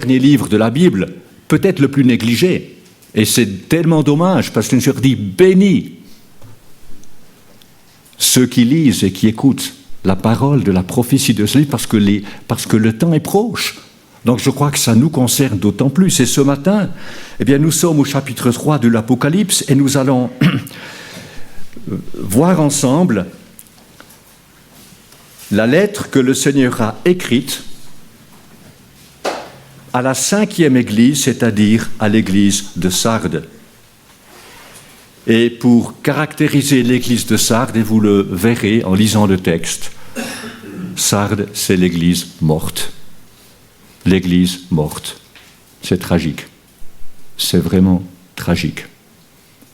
dernier livre de la Bible, peut-être le plus négligé. Et c'est tellement dommage, parce que je leur dis, bénis ceux qui lisent et qui écoutent la parole de la prophétie de ce livre, parce que le temps est proche. Donc je crois que ça nous concerne d'autant plus. Et ce matin, eh bien, nous sommes au chapitre 3 de l'Apocalypse et nous allons voir ensemble la lettre que le Seigneur a écrite à la 5e église, c'est-à-dire à l'église de Sardes. Et pour caractériser l'église de Sardes, et vous le verrez en lisant le texte, Sardes, c'est l'église morte. L'église morte. C'est tragique. C'est vraiment tragique.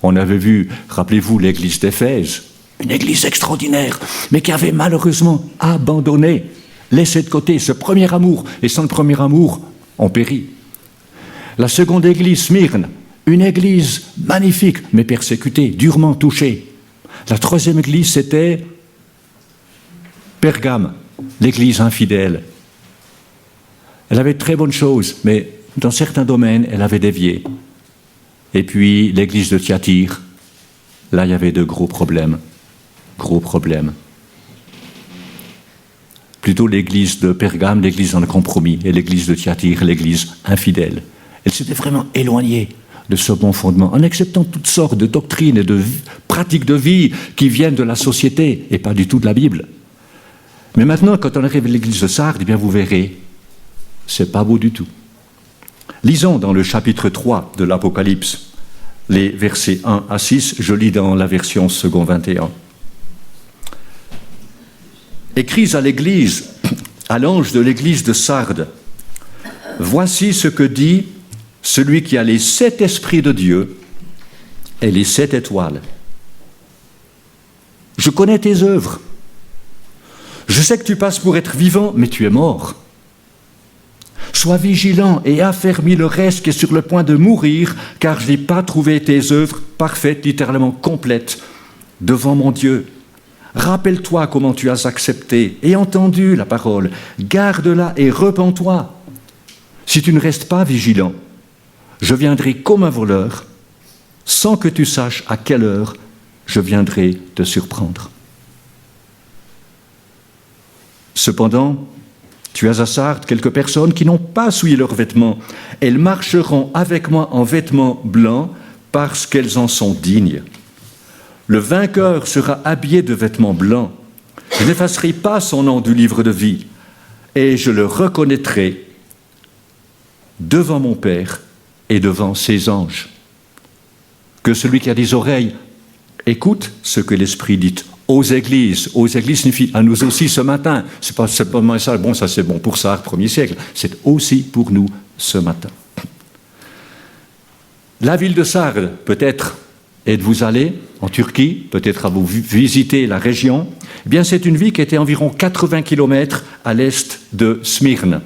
On avait vu, rappelez-vous, l'église d'Éphèse, une église extraordinaire, mais qui avait malheureusement abandonné, laissé de côté ce premier amour, et sans le premier amour, on périt. La seconde église, Smyrne, une église magnifique, mais persécutée, durement touchée. La troisième église, c'était Pergame, l'église infidèle. Elle avait de très bonnes choses, mais dans certains domaines, elle avait dévié. Et puis, l'église de Thyatire, là, il y avait de gros problèmes. Gros problèmes. Plutôt l'église de Pergame, l'église dans le compromis, et l'église de Thyatire, l'église infidèle. Elle s'était vraiment éloignée de ce bon fondement, en acceptant toutes sortes de doctrines et de pratiques de vie qui viennent de la société, et pas du tout de la Bible. Mais maintenant, quand on arrive à l'église de Sardes, eh bien, vous verrez, c'est pas beau du tout. Lisons dans le chapitre 3 de l'Apocalypse, les versets 1 à 6, je lis dans la version second 21. Écris à l'église, à l'ange de l'église de Sardes, voici ce que dit celui qui a les 7 esprits de Dieu et les 7 étoiles. Je connais tes œuvres. Je sais que tu passes pour être vivant, mais tu es mort. Sois vigilant et affermis le reste qui est sur le point de mourir, car je n'ai pas trouvé tes œuvres parfaites, littéralement complètes, devant mon Dieu. Rappelle-toi comment tu as accepté et entendu la parole. Garde-la et repens-toi. Si tu ne restes pas vigilant, je viendrai comme un voleur, sans que tu saches à quelle heure je viendrai te surprendre. Cependant, tu as à Sardes quelques personnes qui n'ont pas souillé leurs vêtements. Elles marcheront avec moi en vêtements blancs parce qu'elles en sont dignes. Le vainqueur sera habillé de vêtements blancs. Je n'effacerai pas son nom du livre de vie et je le reconnaîtrai devant mon Père et devant ses anges. Que celui qui a des oreilles écoute ce que l'Esprit dit aux églises. Aux églises signifie à nous aussi ce matin. C'est pas simplement ça, bon, ça c'est bon pour Sardes, 1er siècle. C'est aussi pour nous ce matin. La ville de Sardes, peut-être êtes-vous allé en Turquie, peut-être avez-vous visité la région. Eh bien, c'est une ville qui était environ 80 km à l'est de Smyrne.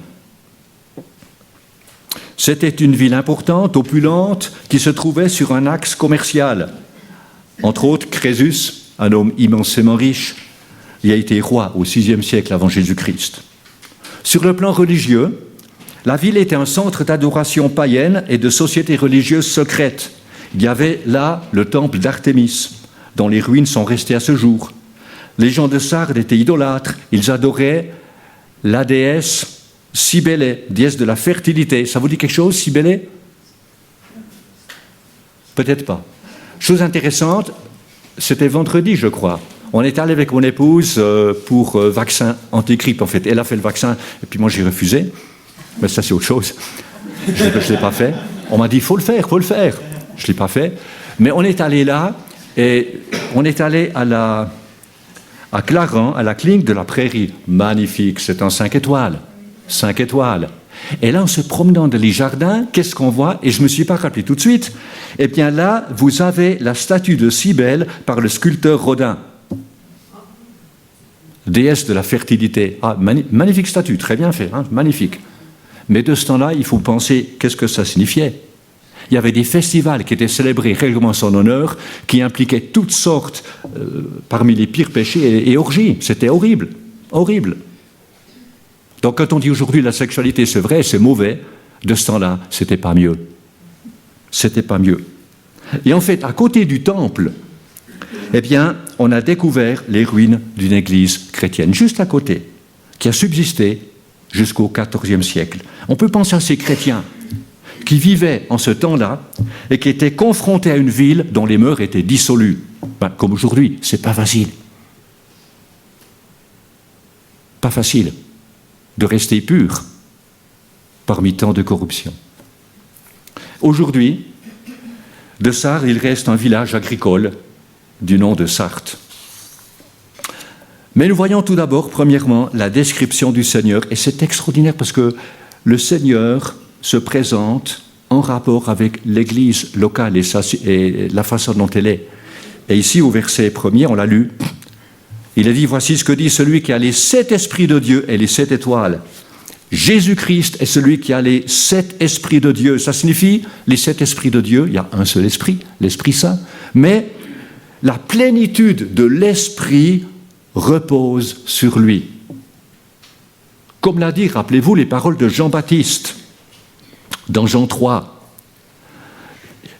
C'était une ville importante, opulente, qui se trouvait sur un axe commercial. Entre autres, Crésus, un homme immensément riche, y a été roi au VIe siècle avant Jésus-Christ. Sur le plan religieux, la ville était un centre d'adoration païenne et de société religieuse secrète. Il y avait là le temple d'Artémis, dont les ruines sont restées à ce jour. Les gens de Sardes étaient idolâtres, ils adoraient la déesse Cybélé, déesse de la fertilité. Ça vous dit quelque chose, Cybélé? Peut-être pas. Chose intéressante, c'était vendredi, je crois. On est allé avec mon épouse pour vaccin anti-grippe, en fait. Elle a fait le vaccin, et puis moi j'ai refusé. Mais ça, c'est autre chose. Je ne l'ai pas fait. On m'a dit, il faut le faire. Je ne l'ai pas fait. Mais on est allé là, et on est allé à Clarens, à la clinique de la Prairie. Magnifique, c'est un 5 étoiles. 5 étoiles. Et là, en se promenant dans les jardins, qu'est-ce qu'on voit? Et je ne me suis pas rappelé tout de suite. Eh bien là, vous avez la statue de Cybèle par le sculpteur Rodin. Déesse de la fertilité. Ah, magnifique statue, très bien fait, hein, magnifique. Mais de ce temps-là, il faut penser qu'est-ce que ça signifiait. Il y avait des festivals qui étaient célébrés régulièrement en son honneur, qui impliquaient toutes sortes, parmi les pires péchés et orgies. C'était horrible, horrible. Donc quand on dit aujourd'hui la sexualité c'est vrai, c'est mauvais, de ce temps-là, c'était pas mieux. C'était pas mieux. Et en fait, à côté du temple, eh bien, on a découvert les ruines d'une église chrétienne, juste à côté, qui a subsisté jusqu'au XIVe siècle. On peut penser à ces chrétiens qui vivaient en ce temps-là et qui étaient confrontés à une ville dont les mœurs étaient dissolues. Comme aujourd'hui, c'est pas facile. Pas facile de rester pur parmi tant de corruption. Aujourd'hui, de Sardes, il reste un village agricole du nom de Sarthe. Mais nous voyons tout d'abord, premièrement, la description du Seigneur. Et c'est extraordinaire parce que le Seigneur se présente en rapport avec l'Église locale et la façon dont elle est. Et ici, au verset 1er, on l'a lu, il a dit, voici ce que dit celui qui a les 7 esprits de Dieu et les 7 étoiles. Jésus-Christ est celui qui a les 7 esprits de Dieu. Ça signifie, les 7 esprits de Dieu, il y a un seul esprit, l'Esprit Saint, mais la plénitude de l'Esprit repose sur lui. Comme l'a dit, rappelez-vous les paroles de Jean-Baptiste dans Jean 3.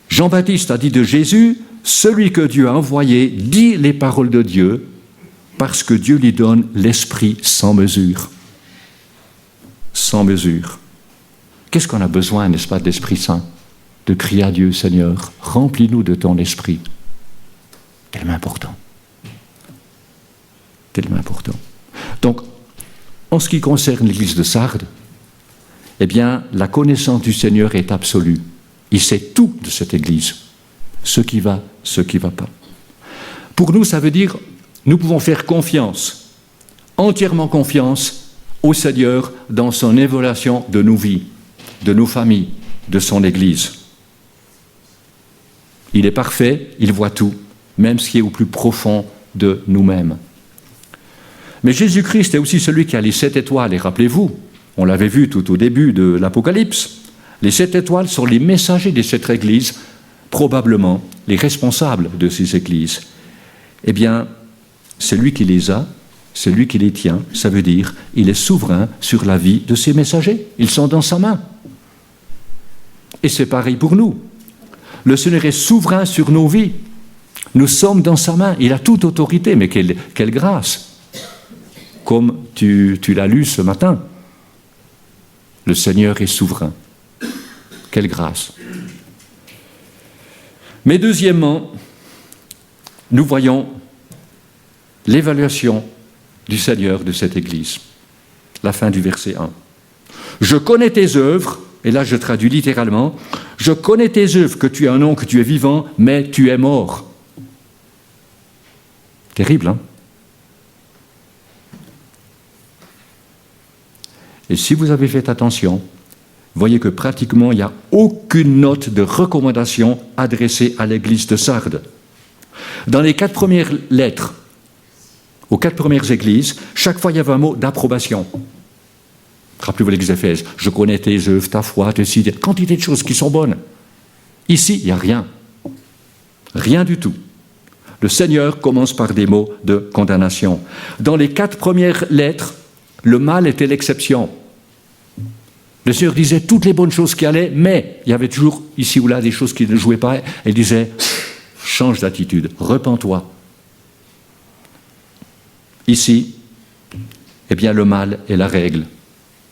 Jean-Baptiste a dit de Jésus, celui que Dieu a envoyé dit les paroles de Dieu parce que Dieu lui donne l'Esprit sans mesure. Sans mesure. Qu'est-ce qu'on a besoin, n'est-ce pas, de l'Esprit Saint? De crier à Dieu, Seigneur, remplis-nous de ton Esprit. Tellement important. Tellement important. Donc, en ce qui concerne l'église de Sardes, eh bien, la connaissance du Seigneur est absolue. Il sait tout de cette église. Ce qui va, ce qui ne va pas. Pour nous, ça veut dire, nous pouvons faire confiance, entièrement confiance au Seigneur dans son évaluation de nos vies, de nos familles, de son église. Il est parfait, il voit tout, même ce qui est au plus profond de nous-mêmes. Mais Jésus-Christ est aussi celui qui a les 7 étoiles. Et rappelez-vous, on l'avait vu tout au début de l'Apocalypse, les 7 étoiles sont les messagers des 7 églises, probablement les responsables de ces églises. Eh bien, c'est lui qui les a, c'est lui qui les tient. Ça veut dire, il est souverain sur la vie de ses messagers. Ils sont dans sa main. Et c'est pareil pour nous. Le Seigneur est souverain sur nos vies. Nous sommes dans sa main. Il a toute autorité. Mais quelle grâce! Comme tu l'as lu ce matin. Le Seigneur est souverain. Quelle grâce! Mais deuxièmement, nous voyons l'évaluation du Seigneur de cette Église. La fin du verset 1. Je connais tes œuvres, et là je traduis littéralement, je connais tes œuvres, que tu es un nom, que tu es vivant, mais tu es mort. Terrible, hein? Et si vous avez fait attention, voyez que pratiquement il n'y a aucune note de recommandation adressée à l'église de Sardes. Dans les 4 premières lettres, aux 4 premières églises, chaque fois il y avait un mot d'approbation. Rappelez-vous l'église d'Éphèse, je connais tes œuvres, ta foi, tes idées, quantité de choses qui sont bonnes. Ici, il n'y a rien. Rien du tout. Le Seigneur commence par des mots de condamnation. Dans les 4 premières lettres, le mal était l'exception. Le Seigneur disait toutes les bonnes choses qui allaient, mais il y avait toujours ici ou là des choses qui ne jouaient pas. Et il disait, change d'attitude, repens-toi. Ici, eh bien, le mal est la règle.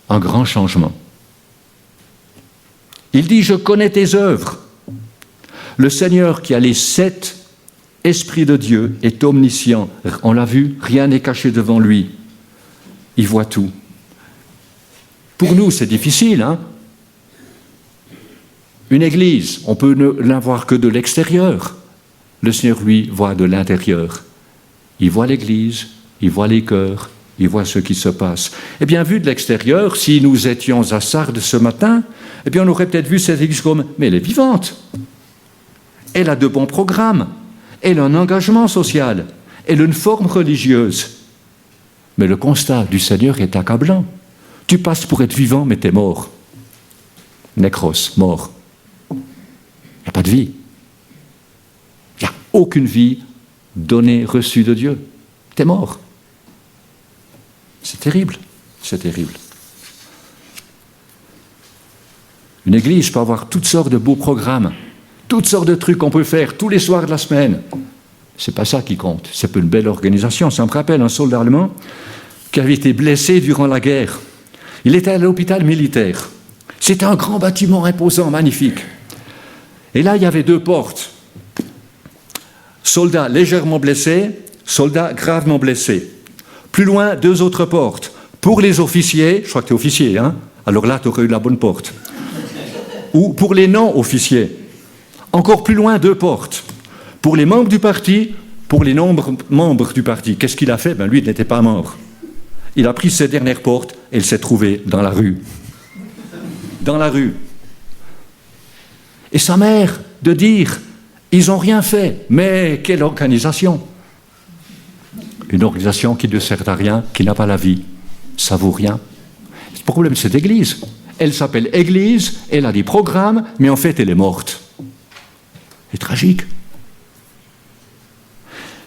Un grand changement. Il dit, je connais tes œuvres. Le Seigneur qui a les 7 esprits de Dieu est omniscient. On l'a vu, rien n'est caché devant lui. Il voit tout. Pour nous, c'est difficile, hein? Une église, on peut ne la voir que de l'extérieur. Le Seigneur, lui, voit de l'intérieur. Il voit l'église, il voit les cœurs, il voit ce qui se passe. Eh bien, vu de l'extérieur, si nous étions à Sardes ce matin, eh bien, on aurait peut-être vu cette église comme, mais elle est vivante. Elle a de bons programmes. Elle a un engagement social. Elle a une forme religieuse. Mais le constat du Seigneur est accablant. Tu passes pour être vivant, mais tu es mort. Nécros, mort. Il n'y a pas de vie. Il n'y a aucune vie donnée, reçue de Dieu. Tu es mort. C'est terrible. C'est terrible. Une église peut avoir toutes sortes de beaux programmes, toutes sortes de trucs qu'on peut faire tous les soirs de la semaine. C'est pas ça qui compte. C'est une belle organisation. Ça me rappelle un soldat allemand qui avait été blessé durant la guerre. Il était à l'hôpital militaire. C'était un grand bâtiment imposant, magnifique. Et là, il y avait 2 portes. Soldat légèrement blessé, soldat gravement blessé. Plus loin, 2 autres portes. Pour les officiers, je crois que tu es officier, hein? Alors là, tu aurais eu la bonne porte. Ou pour les non-officiers. Encore plus loin, 2 portes. Pour les membres du parti, pour les membres du parti. Qu'est-ce qu'il a fait? Lui, il n'était pas membre. Il a pris ses dernières portes et il s'est trouvé dans la rue. Dans la rue. Et sa mère, de dire, ils n'ont rien fait, mais quelle organisation! Une organisation qui ne sert à rien, qui n'a pas la vie. Ça vaut rien. Le problème, c'est l'Église. Elle s'appelle Église, elle a des programmes, mais en fait, elle est morte. C'est tragique.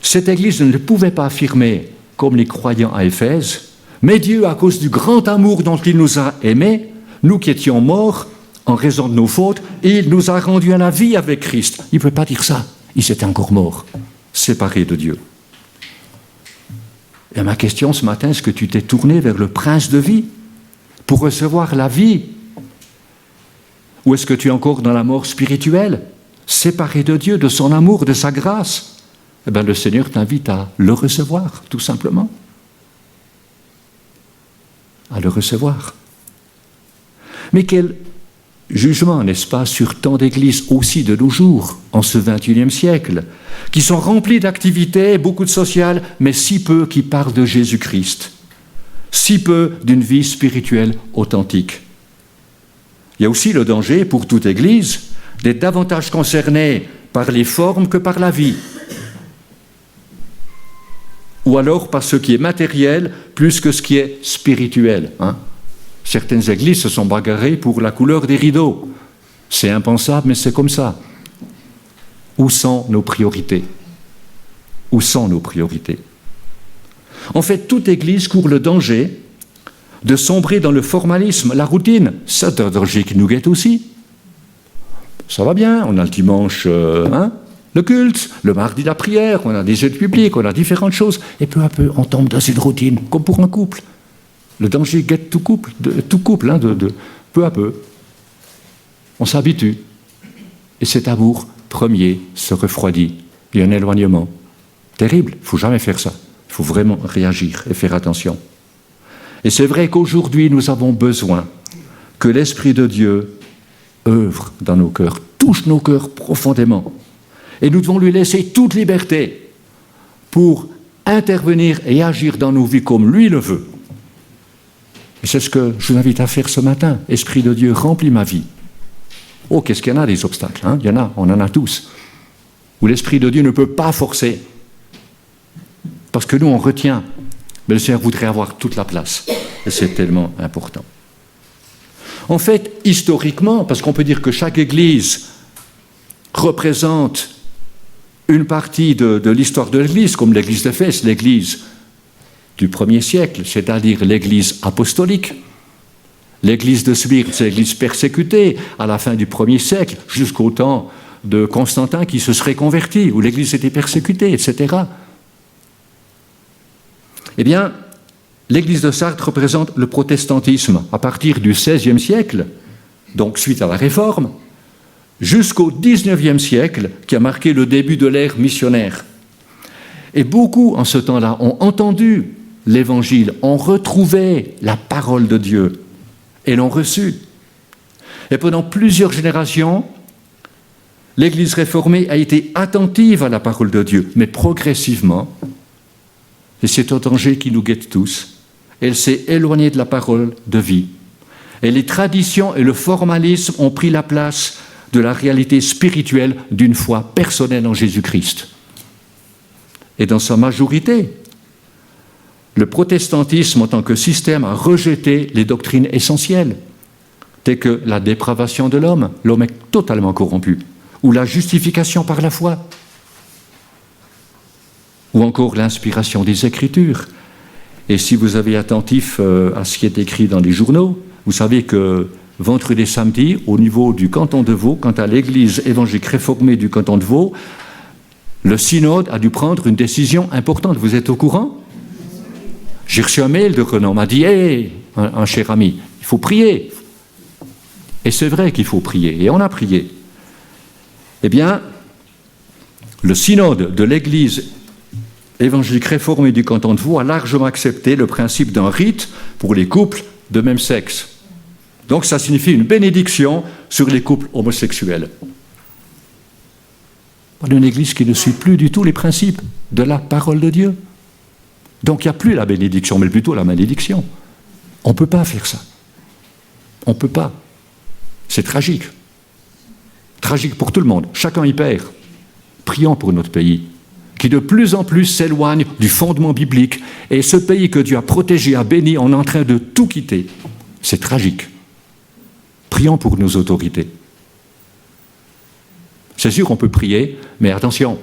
Cette Église ne pouvait pas affirmer, comme les croyants à Éphèse, mais Dieu, à cause du grand amour dont il nous a aimés, nous qui étions morts en raison de nos fautes, il nous a rendus à la vie avec Christ. Il ne peut pas dire ça. Ils étaient encore morts, séparés de Dieu. Et ma question ce matin, est-ce que tu t'es tourné vers le prince de vie pour recevoir la vie? Ou est-ce que tu es encore dans la mort spirituelle, séparé de Dieu, de son amour, de sa grâce? Eh bien, le Seigneur t'invite à le recevoir, tout simplement. À le recevoir. Mais quel jugement, n'est-ce pas, sur tant d'églises aussi de nos jours, en ce XXIe siècle, qui sont remplies d'activités, beaucoup de social, mais si peu qui parlent de Jésus-Christ, si peu d'une vie spirituelle authentique. Il y a aussi le danger, pour toute église, d'être davantage concernée par les formes que par la vie, ou alors par ce qui est matériel plus que ce qui est spirituel, hein. Certaines églises se sont bagarrées pour la couleur des rideaux. C'est impensable, mais c'est comme ça. Où sont nos priorités? Où sont nos priorités? En fait, toute église court le danger de sombrer dans le formalisme, la routine. C'est un danger qui nous guette aussi. Ça va bien, on a le dimanche, le culte, le mardi la prière, on a des aides publiques, on a différentes choses, et peu à peu, on tombe dans une routine, comme pour un couple. Le danger guette tout couple, peu à peu. On s'habitue. Et cet amour premier se refroidit. Il y a un éloignement. Terrible, il ne faut jamais faire ça. Il faut vraiment réagir et faire attention. Et c'est vrai qu'aujourd'hui, nous avons besoin que l'Esprit de Dieu œuvre dans nos cœurs, touche nos cœurs profondément. Et nous devons lui laisser toute liberté pour intervenir et agir dans nos vies comme lui le veut. Et c'est ce que je vous invite à faire ce matin. Esprit de Dieu, remplis ma vie. Oh, qu'est-ce qu'il y en a des obstacles, hein? Il y en a, on en a tous. Où l'Esprit de Dieu ne peut pas forcer. Parce que nous, on retient. Mais le Seigneur voudrait avoir toute la place. Et c'est tellement important. En fait, historiquement, parce qu'on peut dire que chaque église représente une partie de l'histoire de l'église, comme l'église d'Éphèse, l'église du 1er siècle, c'est-à-dire l'église apostolique. L'église de Smyrne, c'est l'église persécutée à la fin du 1er siècle, jusqu'au temps de Constantin qui se serait converti, où l'église était persécutée, etc. Eh bien, l'église de Sardes représente le protestantisme à partir du XVIe siècle, donc suite à la Réforme, jusqu'au XIXe siècle, qui a marqué le début de l'ère missionnaire. Et beaucoup, en ce temps-là, ont entendu l'Évangile, ont retrouvé la parole de Dieu et l'ont reçue. Et pendant plusieurs générations, l'Église réformée a été attentive à la parole de Dieu, mais progressivement, et c'est un danger qui nous guette tous, elle s'est éloignée de la parole de vie. Et les traditions et le formalisme ont pris la place de la réalité spirituelle d'une foi personnelle en Jésus-Christ. Et dans sa majorité, le protestantisme en tant que système a rejeté les doctrines essentielles, telles que la dépravation de l'homme est totalement corrompu, ou la justification par la foi, ou encore l'inspiration des Écritures. Et si vous avez attentif à ce qui est écrit dans les journaux, vous savez que vendredi et samedi, au niveau du canton de Vaud, quant à l'église évangélique réformée du canton de Vaud, le synode a dû prendre une décision importante. Vous êtes au courant? J'ai reçu un mail de Renan, on m'a dit, hey, un cher ami, il faut prier. Et c'est vrai qu'il faut prier, et on a prié. Eh bien, le synode de l'église évangélique réformée du canton de Vaud a largement accepté le principe d'un rite pour les couples de même sexe. Donc ça signifie une bénédiction sur les couples homosexuels. Une église qui ne suit plus du tout les principes de la parole de Dieu. Donc il n'y a plus la bénédiction, mais plutôt la malédiction. On ne peut pas faire ça. On ne peut pas. C'est tragique. Tragique pour tout le monde. Chacun y perd. Prions pour notre pays, qui de plus en plus s'éloigne du fondement biblique. Et ce pays que Dieu a protégé, a béni, on est en train de tout quitter. C'est tragique. Prions pour nos autorités. C'est sûr qu'on peut prier, mais attention,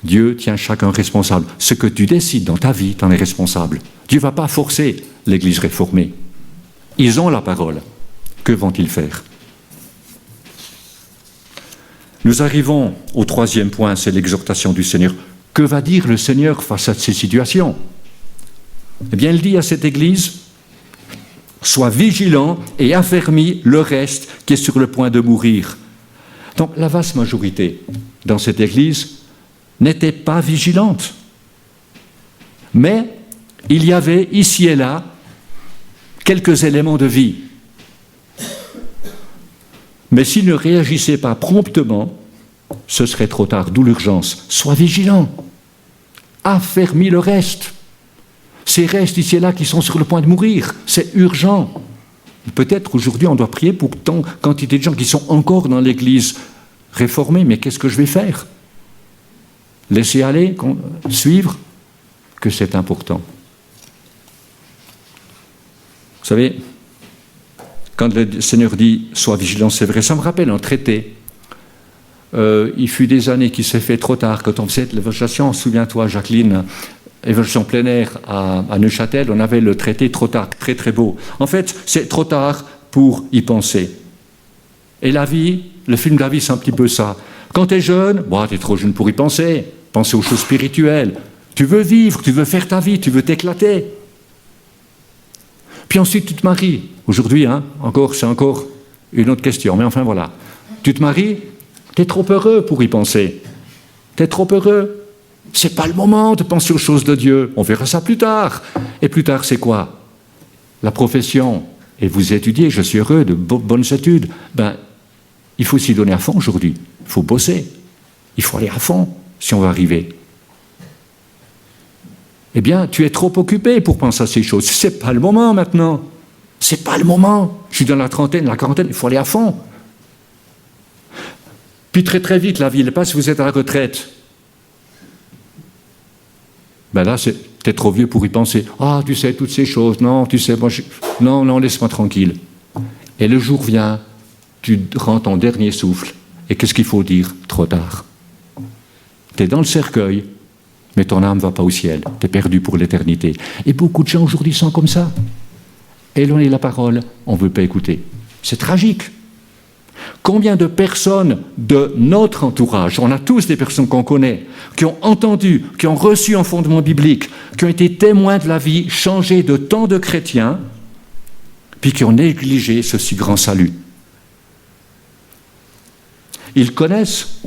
Dieu tient chacun responsable. Ce que tu décides dans ta vie, tu en es responsable. Dieu ne va pas forcer l'Église réformée. Ils ont la parole. Que vont-ils faire? Nous arrivons au troisième point, c'est l'exhortation du Seigneur. Que va dire le Seigneur face à ces situations? Eh bien, il dit à cette Église, sois vigilant et affermis le reste qui est sur le point de mourir. Donc la vaste majorité dans cette Église n'était pas vigilante. Mais il y avait ici et là quelques éléments de vie. Mais s'ils ne réagissaient pas promptement, ce serait trop tard, d'où l'urgence. Sois vigilant, affermis le reste. Ces restes ici et là qui sont sur le point de mourir, c'est urgent. Peut-être aujourd'hui on doit prier pour tant quantité de gens qui sont encore dans l'Église réformée, mais qu'est-ce que je vais faire? Laisser aller, suivre, que c'est important. Vous savez, quand le Seigneur dit « sois vigilant », c'est vrai, ça me rappelle un traité. Il fut des années qui s'est fait trop tard, quand on faisait l'évangélisation, souviens-toi Jacqueline, évangélisation plein air à Neuchâtel, on avait le traité trop tard, très très beau. En fait, c'est trop tard pour y penser. Et la vie, le film de la vie, c'est un petit peu ça. Quand tu es jeune, tu es trop jeune pour y penser. Penser aux choses spirituelles. Tu veux vivre, tu veux faire ta vie, tu veux t'éclater. Puis ensuite, tu te maries. Aujourd'hui, c'est encore une autre question. Mais enfin, voilà. Tu te maries, tu es trop heureux pour y penser. Tu es trop heureux. C'est pas le moment de penser aux choses de Dieu. On verra ça plus tard. Et plus tard, c'est quoi? La profession. Et vous étudiez, je suis heureux, de bonnes études. Il faut s'y donner à fond aujourd'hui. Il faut bosser. Il faut aller à fond si on veut arriver. Eh bien, tu es trop occupé pour penser à ces choses. C'est pas le moment maintenant. C'est pas le moment. Je suis dans la trentaine, la quarantaine, il faut aller à fond. Puis très très vite, la vie elle passe, vous êtes à la retraite. Là, t'es trop vieux pour y penser. Ah, tu sais, toutes ces choses. Non, tu sais, non, laisse-moi tranquille. Et le jour vient, tu rends ton dernier souffle. Et qu'est-ce qu'il faut dire? Trop tard. Tu es dans le cercueil, mais ton âme ne va pas au ciel. Tu es perdu pour l'éternité. Et beaucoup de gens aujourd'hui sont comme ça. Éloignez la parole, on ne veut pas écouter. C'est tragique. Combien de personnes de notre entourage, on a tous des personnes qu'on connaît, qui ont entendu, qui ont reçu un fondement biblique, qui ont été témoins de la vie changée de tant de chrétiens, puis qui ont négligé ce si grand salut. Ils connaissent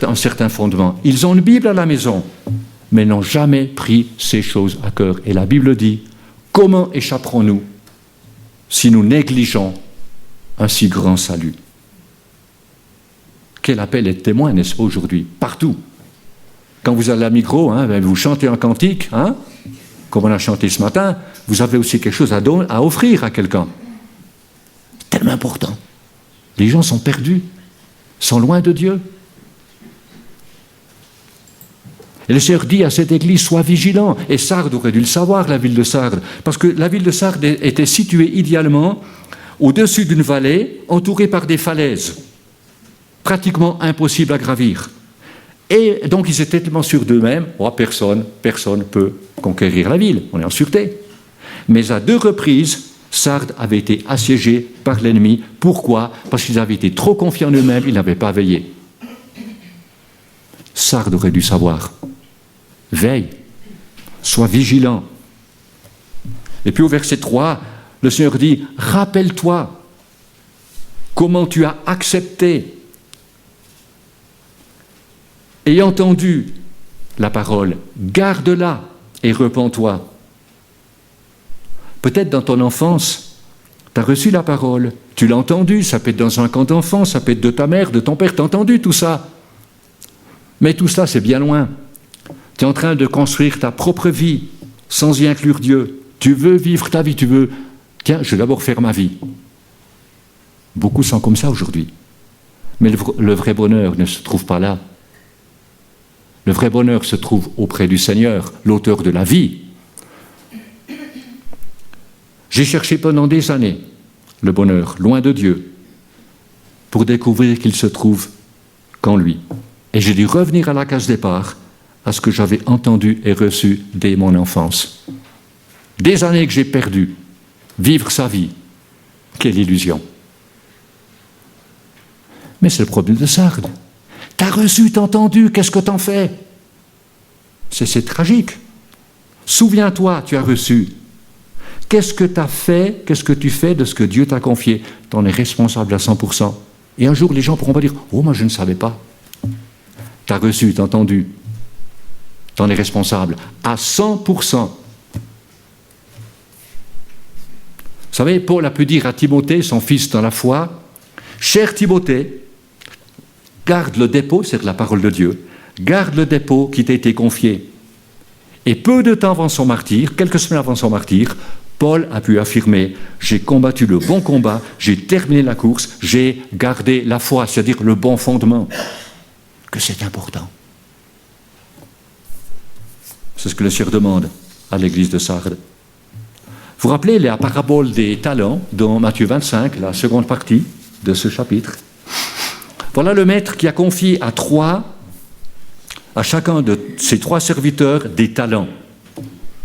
un certain fondement, ils ont une Bible à la maison, mais n'ont jamais pris ces choses à cœur. Et la Bible dit, comment échapperons-nous si nous négligeons un si grand salut? Quel appel est témoin, n'est-ce pas, aujourd'hui? Partout. Quand vous allez à Migros, vous chantez un cantique, comme on a chanté ce matin, vous avez aussi quelque chose à offrir à quelqu'un. Tellement important. Les gens sont perdus, sont loin de Dieu. Et le Seigneur dit à cette église, sois vigilant. Et Sardes aurait dû le savoir, la ville de Sardes, parce que la ville de Sardes était située idéalement au-dessus d'une vallée, entourée par des falaises, pratiquement impossible à gravir. Et donc ils étaient tellement sûrs d'eux-mêmes, personne ne peut conquérir la ville, on est en sûreté. Mais à 2 reprises, Sardes avait été assiégée par l'ennemi. Pourquoi? Parce qu'ils avaient été trop confiants en eux-mêmes, ils n'avaient pas veillé. Sardes aurait dû savoir. Veille, sois vigilant. Et puis au verset 3, le Seigneur dit, rappelle-toi comment tu as accepté et entendu la parole, garde-la et repens-toi. Peut-être dans ton enfance, tu as reçu la parole, tu l'as entendue, ça peut être dans un camp d'enfants, ça peut être de ta mère, de ton père, tu as entendu tout ça. Mais tout ça, c'est bien loin. Tu es en train de construire ta propre vie sans y inclure Dieu. Tu veux vivre ta vie, tu veux, tiens, je vais d'abord faire ma vie. Beaucoup sont comme ça aujourd'hui. Mais le vrai bonheur ne se trouve pas là. Le vrai bonheur se trouve auprès du Seigneur, l'auteur de la vie. J'ai cherché pendant des années le bonheur, loin de Dieu, pour découvrir qu'il se trouve qu'en lui. Et j'ai dû revenir à la case départ, à ce que j'avais entendu et reçu dès mon enfance. Des années que j'ai perdues, vivre sa vie, quelle illusion. Mais c'est le problème de Sardes. T'as reçu, t'as entendu, qu'est-ce que t'en fais? C'est tragique. Souviens-toi, tu as reçu. Qu'est-ce que tu as fait, qu'est-ce que tu fais de ce que Dieu t'a confié? Tu en es responsable à 100%. Et un jour, les gens ne pourront pas dire « Oh, moi, je ne savais pas. » Tu as reçu, tu as entendu. Tu en es responsable à 100%. Vous savez, Paul a pu dire à Timothée, son fils dans la foi, « Cher Timothée, garde le dépôt, c'est la parole de Dieu, garde le dépôt qui t'a été confié. » Et peu de temps avant son martyre, quelques semaines avant son martyre, Paul a pu affirmer « J'ai combattu le bon combat, j'ai terminé la course, j'ai gardé la foi, c'est-à-dire le bon fondement. » Que c'est important. C'est ce que le Seigneur demande à l'église de Sardes. Vous vous rappelez la parabole des talents dans Matthieu 25, la seconde partie de ce chapitre? Voilà le maître qui a confié à chacun de ses 3 serviteurs des talents,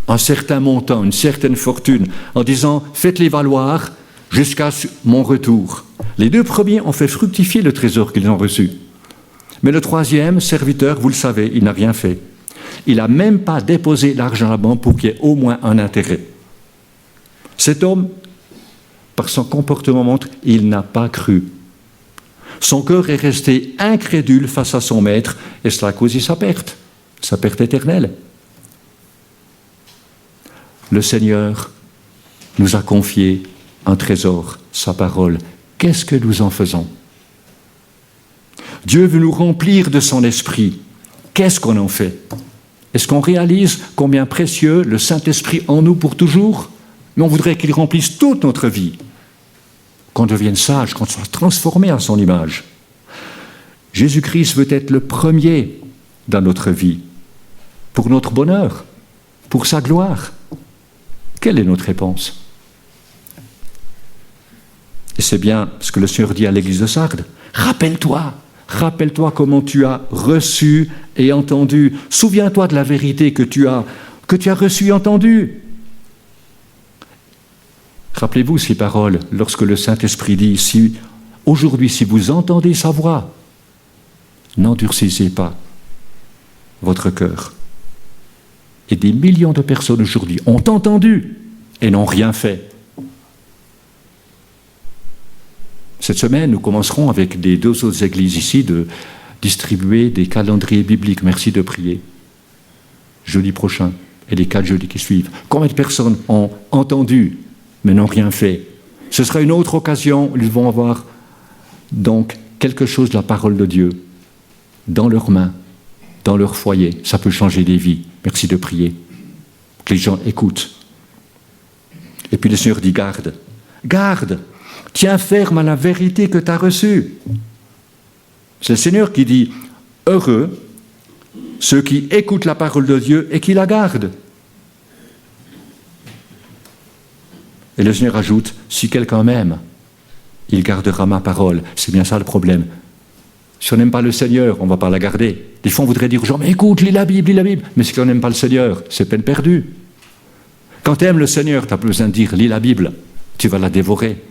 un certain montant, une certaine fortune, en disant « Faites-les valoir jusqu'à mon retour ». Les 2 premiers ont fait fructifier le trésor qu'ils ont reçu. Mais le 3e serviteur, vous le savez, il n'a rien fait. Il n'a même pas déposé l'argent à la banque pour qu'il y ait au moins un intérêt. Cet homme, par son comportement montre, il n'a pas cru. Son cœur est resté incrédule face à son maître, et cela a causé sa perte éternelle. Le Seigneur nous a confié un trésor, sa parole. Qu'est-ce que nous en faisons? Dieu veut nous remplir de son esprit. Qu'est-ce qu'on en fait? Est-ce qu'on réalise combien précieux le Saint-Esprit en nous pour toujours? Mais on voudrait qu'il remplisse toute notre vie. Qu'on devienne sage, qu'on soit transformé à son image. Jésus-Christ veut être le premier dans notre vie, pour notre bonheur, pour sa gloire. Quelle est notre réponse? Et c'est bien ce que le Seigneur dit à l'église de Sardes. Rappelle-toi comment tu as reçu et entendu. Souviens-toi de la vérité que tu as reçue et entendue. Rappelez-vous ces paroles lorsque le Saint-Esprit dit « Aujourd'hui, si vous entendez sa voix, n'endurcissez pas votre cœur. » Et des millions de personnes aujourd'hui ont entendu et n'ont rien fait. Cette semaine, nous commencerons avec les 2 autres églises ici de distribuer des calendriers bibliques. Merci de prier. Jeudi prochain et les 4 jeudis qui suivent. Combien de personnes ont entendu mais n'ont rien fait? Ce sera une autre occasion, ils vont avoir donc quelque chose de la parole de Dieu dans leurs mains, dans leur foyer. Ça peut changer des vies. Merci de prier. Que les gens écoutent. Et puis le Seigneur dit garde, tiens ferme à la vérité que tu as reçue. C'est le Seigneur qui dit heureux ceux qui écoutent la parole de Dieu et qui la gardent. Et le Seigneur ajoute, si quelqu'un m'aime, il gardera ma parole. C'est bien ça le problème. Si on n'aime pas le Seigneur, on ne va pas la garder. Des fois, on voudrait dire aux gens, mais écoute, lis la Bible. Mais si on n'aime pas le Seigneur, c'est peine perdue. Quand tu aimes le Seigneur, tu n'as pas besoin de dire, lis la Bible. tu vas la dévorer.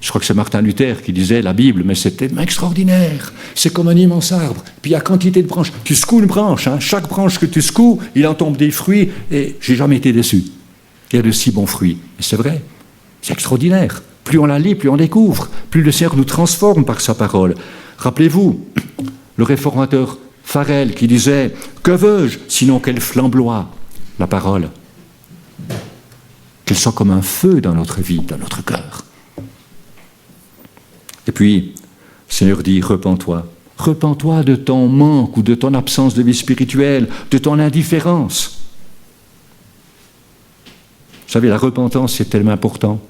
Je crois que c'est Martin Luther qui disait la Bible, mais c'est tellement extraordinaire. C'est comme un immense arbre. Puis il y a quantité de branches. Tu secoues une branche, chaque branche que tu secoues, il en tombe des fruits, et j'ai jamais été déçu. Il y a de si bons fruits. Et c'est vrai, c'est extraordinaire. Plus on la lit, plus on découvre. Plus le Seigneur nous transforme par sa parole. Rappelez-vous, le réformateur Farel qui disait « Que veux-je sinon qu'elle flamboie ?» La parole. Qu'elle soit comme un feu dans notre vie, dans notre cœur. Et puis, le Seigneur dit, repens-toi. Repens-toi de ton manque ou de ton absence de vie spirituelle, de ton indifférence. Vous savez, la repentance, c'est tellement important.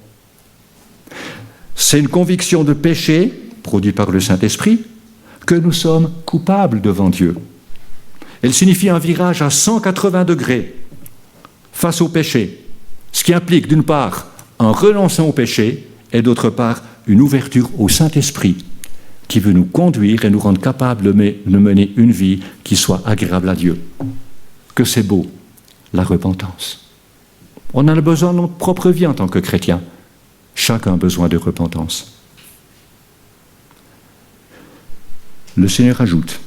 C'est une conviction de péché, produite par le Saint-Esprit, que nous sommes coupables devant Dieu. Elle signifie un virage à 180 degrés face au péché, ce qui implique, d'une part, un renoncement au péché, et d'autre part, une ouverture au Saint-Esprit qui veut nous conduire et nous rendre capables de mener une vie qui soit agréable à Dieu. Que c'est beau, la repentance. On a besoin de notre propre vie en tant que chrétien. Chacun a besoin de repentance. Le Seigneur ajoute,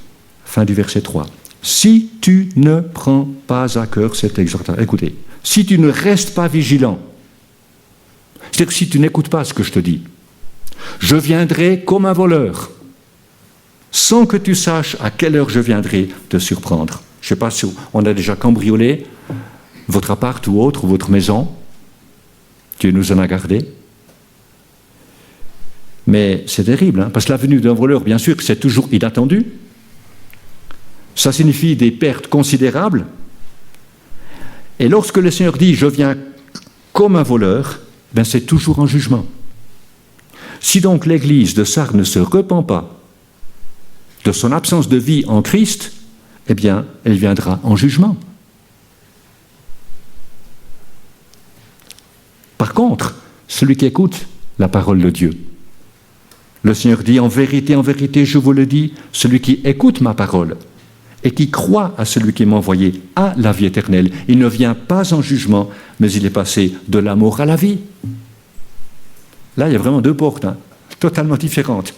fin du verset 3, « Si tu ne prends pas à cœur cette exhortation, écoutez, si tu ne restes pas vigilant, c'est-à-dire que si tu n'écoutes pas ce que je te dis, je viendrai comme un voleur, sans que tu saches à quelle heure je viendrai te surprendre. » Je ne sais pas si on a déjà cambriolé votre appart ou autre, ou votre maison. Dieu nous en a gardé. Mais c'est terrible, parce que la venue d'un voleur, bien sûr, c'est toujours inattendu. Ça signifie des pertes considérables. Et lorsque le Seigneur dit « je viens comme un voleur », ben c'est toujours un jugement. Si donc l'Église de Sardes ne se repent pas de son absence de vie en Christ, eh bien, elle viendra en jugement. Par contre, celui qui écoute la parole de Dieu, le Seigneur dit, en vérité, je vous le dis, celui qui écoute ma parole et qui croit à celui qui m'a envoyé a la vie éternelle. Il ne vient pas en jugement, mais il est passé de la mort à la vie. Là, il y a vraiment deux portes, totalement différentes.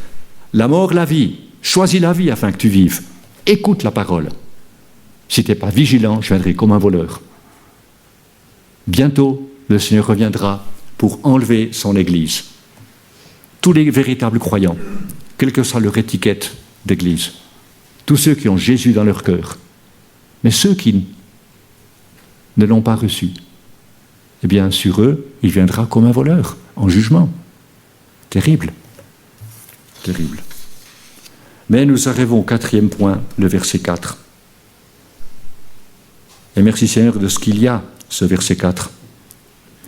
La mort, la vie. Choisis la vie afin que tu vives. Écoute la parole. Si tu n'es pas vigilant, je viendrai comme un voleur. Bientôt, le Seigneur reviendra pour enlever son Église. Tous les véritables croyants, quelle que soit leur étiquette d'Église, tous ceux qui ont Jésus dans leur cœur, mais ceux qui ne l'ont pas reçu, eh bien, sur eux, il viendra comme un voleur, en jugement. Terrible. Terrible. Mais nous arrivons au 4e point, le verset 4. Et merci Seigneur de ce qu'il y a, ce verset 4.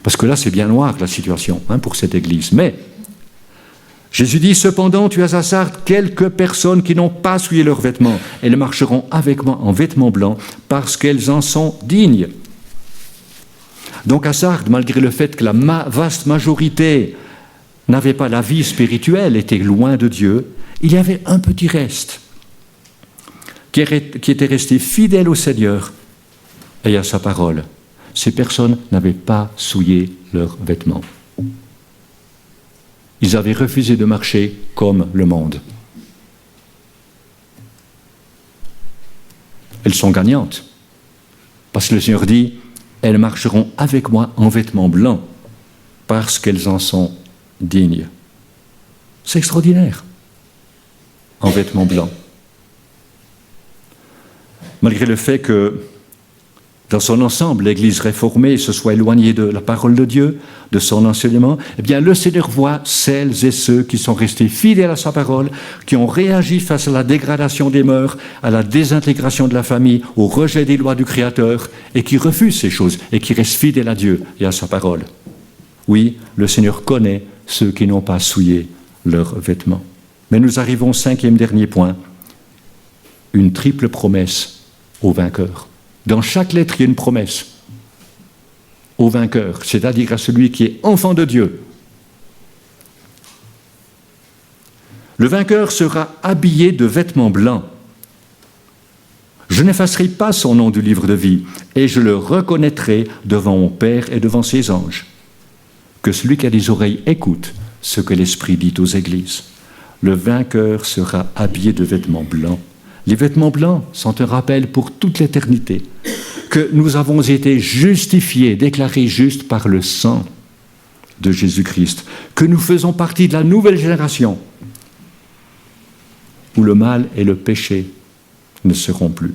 Parce que là, c'est bien noir, la situation, pour cette Église. Mais, Jésus dit, « Cependant, tu as à Sardes quelques personnes qui n'ont pas souillé leurs vêtements. Elles marcheront avec moi en vêtements blancs, parce qu'elles en sont dignes. » Donc à Sardes, malgré le fait que la vaste majorité n'avait pas la vie spirituelle, était loin de Dieu, il y avait un petit reste qui était resté fidèle au Seigneur et à sa parole. Ces personnes n'avaient pas souillé leurs vêtements. Ils avaient refusé de marcher comme le monde. Elles sont gagnantes, parce que le Seigneur dit, elles marcheront avec moi en vêtements blancs, parce qu'elles en sont dignes. C'est extraordinaire, en vêtements blancs. Malgré le fait que, dans son ensemble, l'Église réformée se soit éloignée de la parole de Dieu, de son enseignement, eh bien, le Seigneur voit celles et ceux qui sont restés fidèles à sa parole, qui ont réagi face à la dégradation des mœurs, à la désintégration de la famille, au rejet des lois du Créateur, et qui refusent ces choses, et qui restent fidèles à Dieu et à sa parole. Oui, le Seigneur connaît ceux qui n'ont pas souillé leurs vêtements. Mais nous arrivons au 5e dernier point, une triple promesse au vainqueur. Dans chaque lettre, il y a une promesse au vainqueur, c'est-à-dire à celui qui est enfant de Dieu. Le vainqueur sera habillé de vêtements blancs. Je n'effacerai pas son nom du livre de vie, et je le reconnaîtrai devant mon Père et devant ses anges. Que celui qui a des oreilles écoute ce que l'Esprit dit aux églises. Le vainqueur sera habillé de vêtements blancs. Les vêtements blancs sont un rappel pour toute l'éternité que nous avons été justifiés, déclarés justes par le sang de Jésus-Christ, que nous faisons partie de la nouvelle génération où le mal et le péché ne seront plus.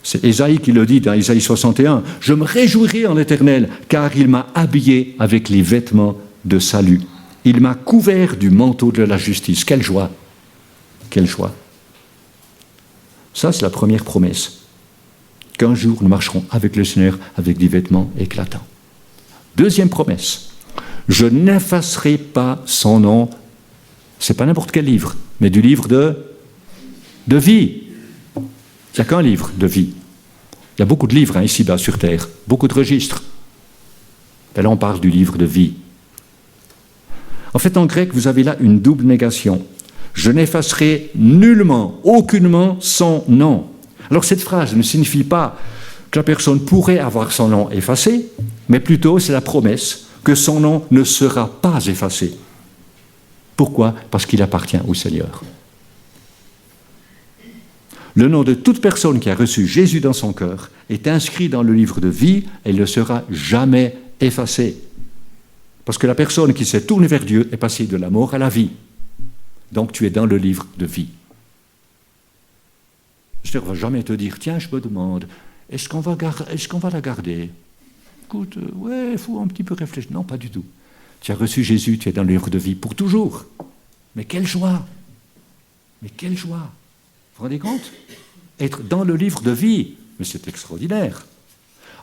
C'est Ésaïe qui le dit dans Ésaïe 61. « Je me réjouirai en l'Éternel, car il m'a habillé avec les vêtements de salut. Il m'a couvert du manteau de la justice. » Quelle joie! Quelle joie! Ça, c'est la première promesse. Qu'un jour, nous marcherons avec le Seigneur avec des vêtements éclatants. Deuxième promesse. Je n'effacerai pas son nom. Ce n'est pas n'importe quel livre, mais du livre de vie. Il n'y a qu'un livre de vie. Il y a beaucoup de livres ici-bas sur Terre, beaucoup de registres. Et là, on parle du livre de vie. En fait, en grec, vous avez là une double négation. Je n'effacerai nullement, aucunement son nom. Alors, cette phrase ne signifie pas que la personne pourrait avoir son nom effacé, mais plutôt c'est la promesse que son nom ne sera pas effacé. Pourquoi? Parce qu'il appartient au Seigneur. Le nom de toute personne qui a reçu Jésus dans son cœur est inscrit dans le livre de vie et il ne sera jamais effacé. Parce que la personne qui s'est tournée vers Dieu est passée de la mort à la vie. Donc tu es dans le livre de vie. Je ne vais jamais te dire, tiens, je me demande, est-ce qu'on va la garder? Écoute, ouais, il faut un petit peu réfléchir. Non, pas du tout. Tu as reçu Jésus, tu es dans le livre de vie pour toujours. Mais quelle joie! Mais quelle joie! Vous vous rendez compte? Être dans le livre de vie, mais c'est extraordinaire.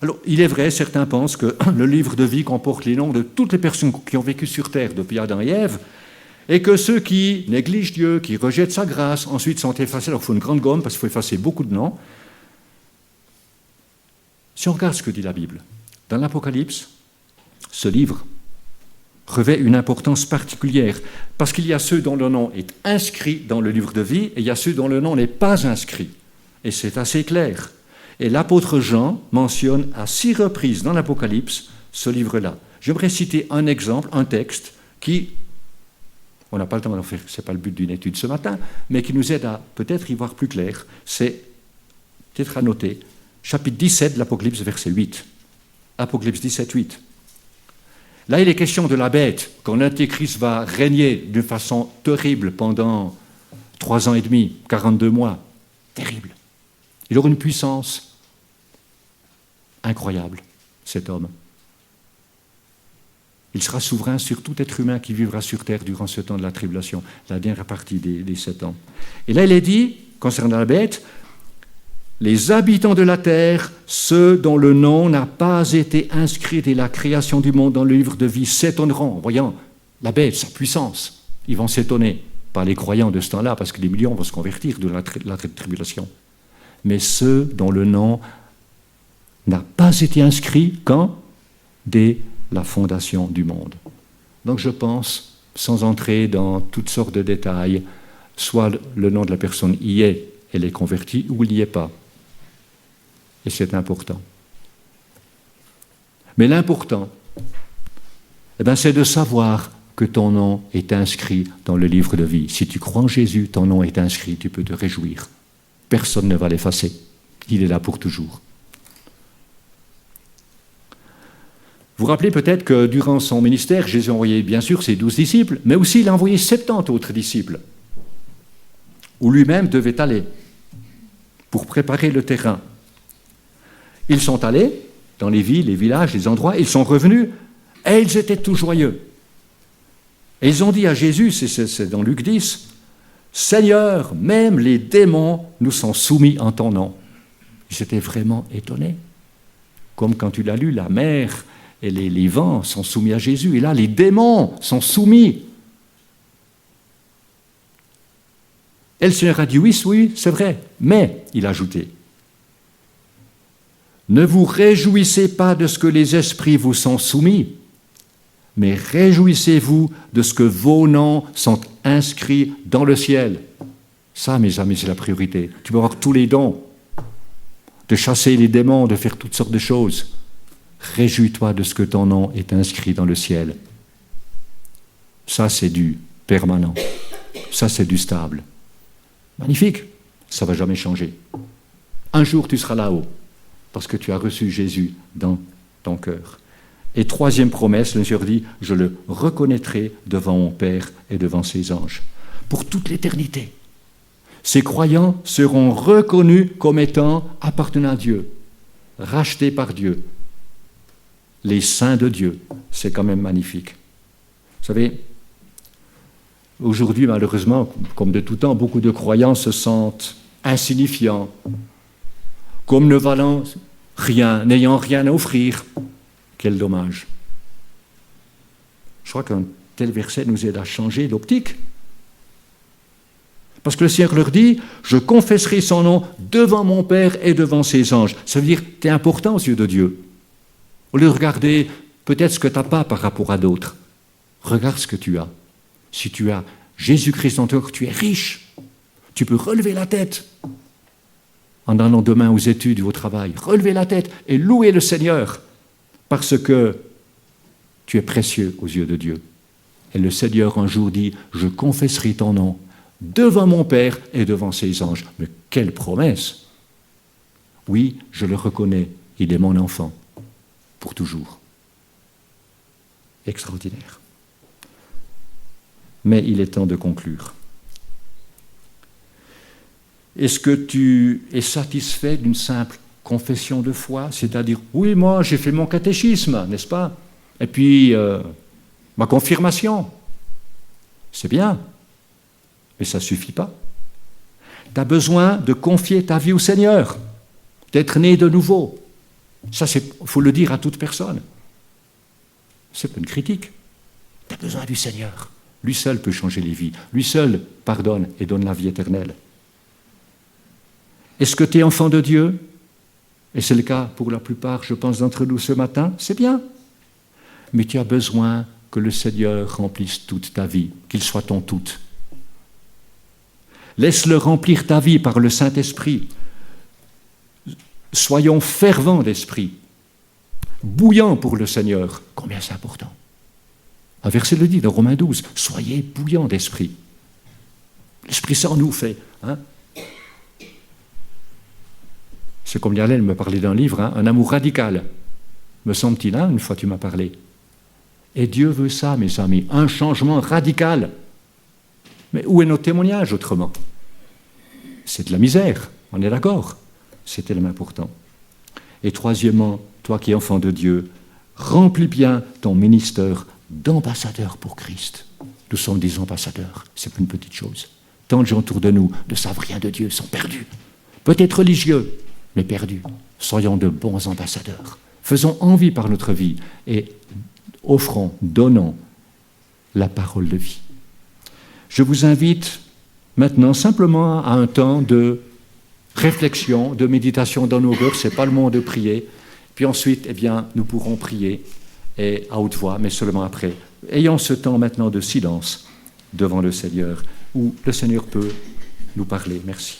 Alors, il est vrai, certains pensent que le livre de vie comporte les noms de toutes les personnes qui ont vécu sur Terre depuis Adam et Ève, et que ceux qui négligent Dieu, qui rejettent sa grâce, ensuite sont effacés. Alors, il faut une grande gomme, parce qu'il faut effacer beaucoup de noms. Si on regarde ce que dit la Bible, dans l'Apocalypse, ce livre revêt une importance particulière, parce qu'il y a ceux dont le nom est inscrit dans le livre de vie, et il y a ceux dont le nom n'est pas inscrit. Et c'est assez clair. Et l'apôtre Jean mentionne à 6 reprises dans l'Apocalypse ce livre-là. J'aimerais citer un exemple, un texte qui, on n'a pas le temps d'en faire, ce n'est pas le but d'une étude ce matin, mais qui nous aide à peut-être y voir plus clair. C'est peut-être à noter, chapitre 17 de l'Apocalypse, verset 8. Apocalypse 17, 8. Là, il est question de la bête, quand l'Antéchrist va régner d'une façon terrible pendant 3 ans et demi, 42 mois. Terrible. Il aura une puissance incroyable, cet homme. Il sera souverain sur tout être humain qui vivra sur terre durant ce temps de la tribulation, la dernière partie des 7 ans. Et là, il est dit, concernant la bête, les habitants de la terre, ceux dont le nom n'a pas été inscrit dès la création du monde dans le livre de vie, s'étonneront, voyant la bête, sa puissance. Ils vont s'étonner, pas les croyants de ce temps-là, parce que des millions vont se convertir de la tribulation. Mais ceux dont le nom n'a pas été inscrit quand? Dès la fondation du monde. Donc je pense, sans entrer dans toutes sortes de détails, soit le nom de la personne y est, elle est convertie, ou il n'y est pas. Et c'est important. Mais l'important, c'est de savoir que ton nom est inscrit dans le livre de vie. Si tu crois en Jésus, ton nom est inscrit, tu peux te réjouir. Personne ne va l'effacer. Il est là pour toujours. Vous vous rappelez peut-être que durant son ministère, Jésus a envoyé bien sûr ses 12 disciples, mais aussi il a envoyé 70 autres disciples, où lui-même devait aller pour préparer le terrain. Ils sont allés dans les villes, les villages, les endroits, ils sont revenus et ils étaient tous joyeux. Et ils ont dit à Jésus, c'est dans Luc 10, « Seigneur, même les démons nous sont soumis en ton nom. » Ils étaient vraiment étonnés. Comme quand tu l'as lu, la mer et les vents sont soumis à Jésus. Et là, les démons sont soumis. Et le Seigneur a dit, oui, c'est vrai. Mais, il a ajouté, ne vous réjouissez pas de ce que les esprits vous sont soumis, mais réjouissez-vous de ce que vos noms sont inscrits dans le ciel. Ça, mes amis, c'est la priorité. Tu peux avoir tous les dons, de chasser les démons, de faire toutes sortes de choses. Réjouis-toi de ce que ton nom est inscrit dans le ciel. Ça, c'est du permanent. Ça, c'est du stable. Magnifique. Ça ne va jamais changer. Un jour, tu seras là-haut, parce que tu as reçu Jésus dans ton cœur. Et troisième promesse, le Seigneur dit, je le reconnaîtrai devant mon Père et devant ses anges, pour toute l'éternité. Ces croyants seront reconnus comme étant appartenant à Dieu, rachetés par Dieu. Les saints de Dieu, c'est quand même magnifique. Vous savez, aujourd'hui, malheureusement, comme de tout temps, beaucoup de croyants se sentent insignifiants, comme ne valant rien, n'ayant rien à offrir. Quel dommage. Je crois qu'un tel verset nous aide à changer d'optique. Parce que le Seigneur leur dit, je confesserai son nom devant mon Père et devant ses anges. Ça veut dire, tu es important aux yeux de Dieu. Au lieu de regarder peut-être ce que tu n'as pas par rapport à d'autres, regarde ce que tu as. Si tu as Jésus-Christ en toi, tu es riche. Tu peux relever la tête en allant demain aux études ou au travail. Relever la tête et louer le Seigneur parce que tu es précieux aux yeux de Dieu. Et le Seigneur un jour dit, je confesserai ton nom devant mon Père et devant ses anges. Mais quelle promesse! Oui, je le reconnais, il est mon enfant, pour toujours. Extraordinaire. Mais il est temps de conclure. Est-ce que tu es satisfait d'une simple confession de foi, c'est-à-dire, oui, moi, j'ai fait mon catéchisme, n'est-ce pas? Et puis, ma confirmation. C'est bien, mais ça ne suffit pas. Tu as besoin de confier ta vie au Seigneur, d'être né de nouveau. Ça, il faut le dire à toute personne. C'est pas une critique. Tu as besoin du Seigneur. Lui seul peut changer les vies. Lui seul pardonne et donne la vie éternelle. Est-ce que tu es enfant de Dieu? Et c'est le cas pour la plupart, je pense, d'entre nous ce matin. C'est bien. Mais tu as besoin que le Seigneur remplisse toute ta vie, qu'il soit ton tout. Laisse-le remplir ta vie par le Saint-Esprit. Soyons fervents d'esprit, bouillants pour le Seigneur. Combien c'est important. Un verset le dit dans Romains 12, soyez bouillants d'esprit. L'Esprit Saint nous fait. C'est comme Yalel me parlait d'un livre, un amour radical. Me semble-t-il, une fois tu m'as parlé. Et Dieu veut ça, mes amis, un changement radical. Mais où est notre témoignage autrement? C'est de la misère, on est d'accord. C'est tellement important. Et troisièmement, toi qui es enfant de Dieu, remplis bien ton ministère d'ambassadeur pour Christ. Nous sommes des ambassadeurs, c'est pas une petite chose. Tant de gens autour de nous ne savent rien de Dieu, sont perdus. Peut-être religieux, mais perdus. Soyons de bons ambassadeurs. Faisons envie par notre vie et offrons, donnons la parole de vie. Je vous invite maintenant simplement à un temps de réflexion, de méditation dans nos cœurs. Ce n'est pas le moment de prier. Puis ensuite, nous pourrons prier et à haute voix, mais seulement après. Ayons ce temps maintenant de silence devant le Seigneur, où le Seigneur peut nous parler. Merci.